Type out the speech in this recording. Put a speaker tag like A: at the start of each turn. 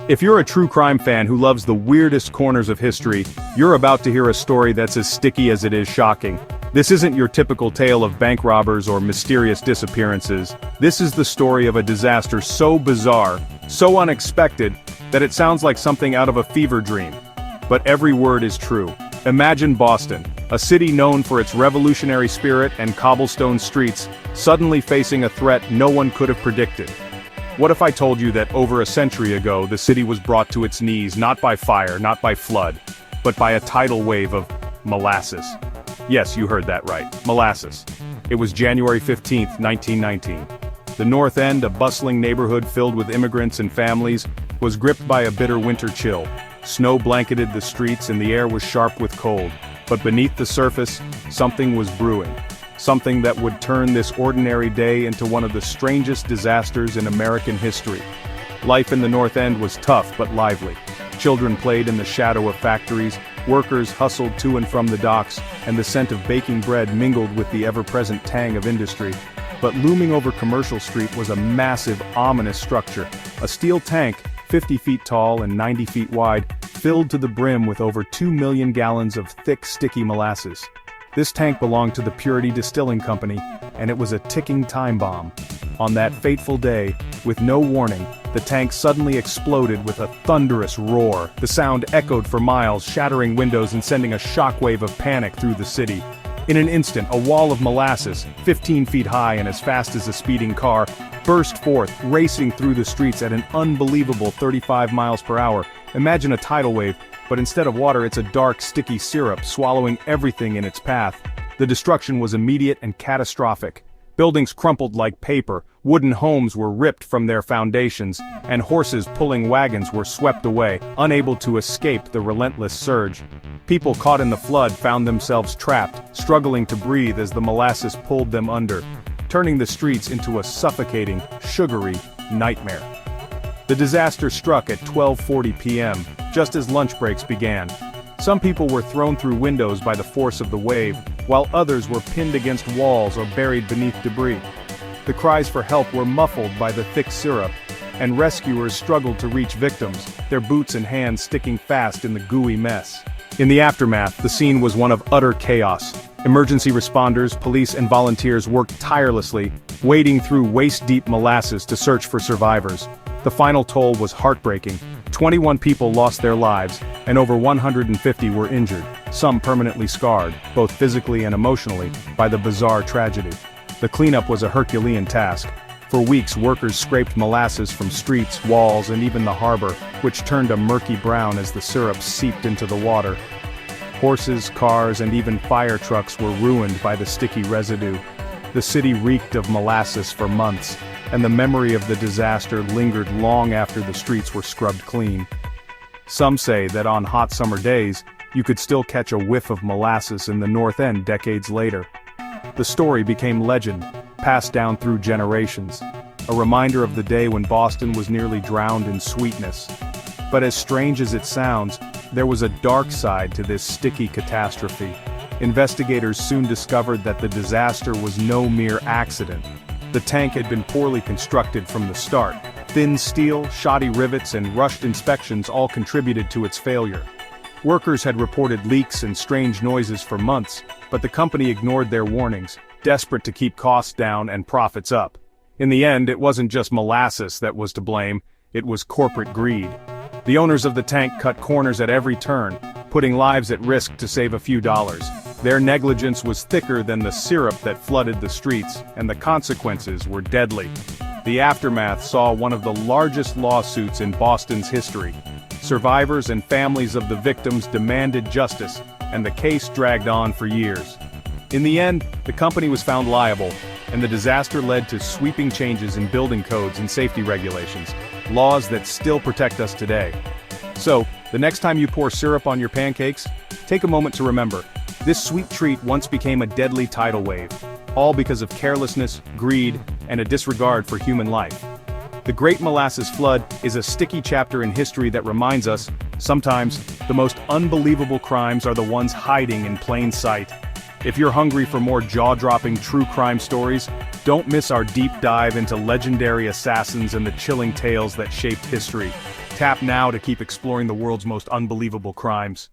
A: If you're a true crime fan who loves the weirdest corners of history, you're about to hear a story that's as sticky as it is shocking. This isn't your typical tale of bank robbers or mysterious disappearances. This is the story of a disaster so bizarre, so unexpected, that it sounds like something out of a fever dream. But every word is true. Imagine Boston, a city known for its revolutionary spirit and cobblestone streets, suddenly facing a threat no one could have predicted. What if I told you that over a century ago the city was brought to its knees not by fire, not by flood, but by a tidal wave of molasses? Yes, you heard that right, molasses. It was January 15, 1919. The North End, a bustling neighborhood filled with immigrants and families, was gripped by a bitter winter chill. Snow blanketed the streets and the air was sharp with cold. But beneath the surface, something was brewing. Something that would turn this ordinary day into one of the strangest disasters in American history. Life in the North End was tough but lively. Children played in the shadow of factories, workers hustled to and from the docks, and the scent of baking bread mingled with the ever-present tang of industry. But looming over Commercial Street was a massive, ominous structure. A steel tank, 50 feet tall and 90 feet wide, filled to the brim with over 2 million gallons of thick, sticky molasses. This tank belonged to the Purity Distilling Company, and it was a ticking time bomb. On that fateful day, with no warning, the tank suddenly exploded with a thunderous roar. The sound echoed for miles, shattering windows and sending a shockwave of panic through the city. In an instant, a wall of molasses, 15 feet high and as fast as a speeding car, burst forth, racing through the streets at an unbelievable 35 miles per hour. Imagine a tidal wave, but instead of water it's a dark, sticky syrup swallowing everything in its path. The destruction was immediate and catastrophic. Buildings crumpled like paper, wooden homes were ripped from their foundations, and horses pulling wagons were swept away, unable to escape the relentless surge. People caught in the flood found themselves trapped, struggling to breathe as the molasses pulled them under, turning the streets into a suffocating, sugary nightmare. The disaster struck at 12:40 p.m., just as lunch breaks began. Some people were thrown through windows by the force of the wave, while others were pinned against walls or buried beneath debris. The cries for help were muffled by the thick syrup, and rescuers struggled to reach victims, their boots and hands sticking fast in the gooey mess. In the aftermath, the scene was one of utter chaos. Emergency responders, police and volunteers worked tirelessly, wading through waist-deep molasses to search for survivors. The final toll was heartbreaking. 21 people lost their lives, and over 150 were injured, some permanently scarred, both physically and emotionally, by the bizarre tragedy. The cleanup was a Herculean task. For weeks, workers scraped molasses from streets, walls, and even the harbor, which turned a murky brown as the syrup seeped into the water. Horses, cars, and even fire trucks were ruined by the sticky residue. The city reeked of molasses for months, and the memory of the disaster lingered long after the streets were scrubbed clean. Some say that on hot summer days, you could still catch a whiff of molasses in the North End decades later. The story became legend, passed down through generations, a reminder of the day when Boston was nearly drowned in sweetness. But as strange as it sounds, there was a dark side to this sticky catastrophe. Investigators soon discovered that the disaster was no mere accident. The tank had been poorly constructed from the start. Thin steel, shoddy rivets, and rushed inspections all contributed to its failure. Workers had reported leaks and strange noises for months, but the company ignored their warnings, desperate to keep costs down and profits up. In the end, it wasn't just molasses that was to blame, it was corporate greed. The owners of the tank cut corners at every turn, putting lives at risk to save a few dollars. Their negligence was thicker than the syrup that flooded the streets, and the consequences were deadly. The aftermath saw one of the largest lawsuits in Boston's history. Survivors and families of the victims demanded justice, and the case dragged on for years. In the end, the company was found liable, and the disaster led to sweeping changes in building codes and safety regulations, laws that still protect us today. So, the next time you pour syrup on your pancakes, take a moment to remember, this sweet treat once became a deadly tidal wave, all because of carelessness, greed, and a disregard for human life. The Great Molasses Flood is a sticky chapter in history that reminds us, sometimes, the most unbelievable crimes are the ones hiding in plain sight. If you're hungry for more jaw-dropping true crime stories, don't miss our deep dive into legendary assassins and the chilling tales that shaped history. Tap now to keep exploring the world's most unbelievable crimes.